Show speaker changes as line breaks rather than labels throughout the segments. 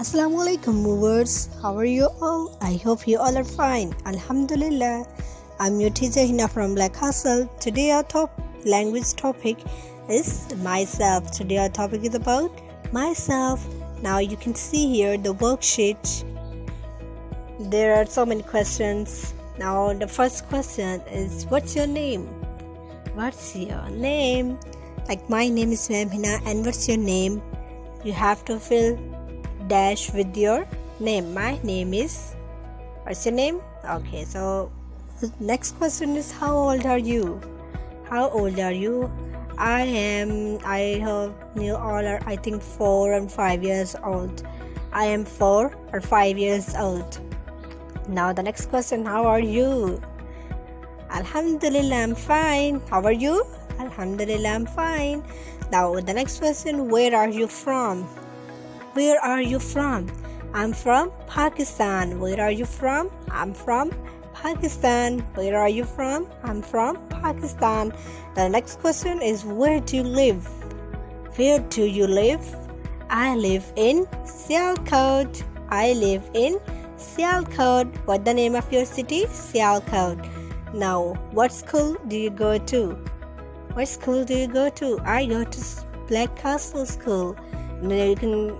Assalamualaikum movers, how are you all? I hope you all are fine. Alhamdulillah. I'm your teacher Hina from Black Castle. Today our language topic is myself. Today our topic is about myself. Now you can see here the worksheet. There are so many questions. Now the first question is, what's your name? What's your name? Like my name is Hina, and what's your name? You have to fill dash with your name. My name is, what's your name? Okay, so the next question is, how old are you? How old are you? I hope you all are, I think, 4 and 5 years old. I am 4 or 5 years old. Now the next question, how are you? Alhamdulillah, I'm fine. How are you? Alhamdulillah, I'm fine. Now the next question, where are you from? Where are you from? I'm from Pakistan. Where are you from? I'm from Pakistan. Where are you from? I'm from Pakistan. The next question is, where do you live? Where do you live? I live in Sialkot. I live in Sialkot. What's the name of your city? Sialkot. Now, what school do you go to? What school do you go to? I go to Black Castle School. Now you can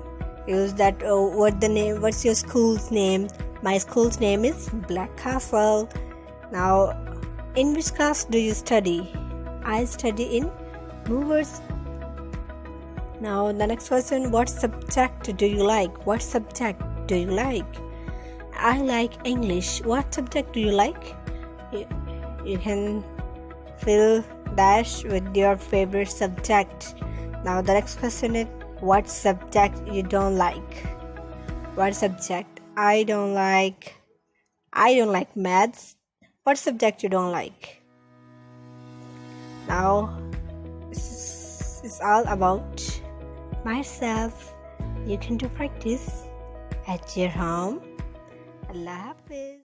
use that. What's your school's name? My school's name is Black Castle. Now, in which class do you study? I study in movers. Now the next question, what subject do you like? What subject do you like? I like English. What subject do you like? You can fill dash with your favorite subject. Now the next question is, what subject you don't like? What subject? I don't like maths. What subject you don't like? Now this is all about myself. You can do practice at your home. Allah Hafiz.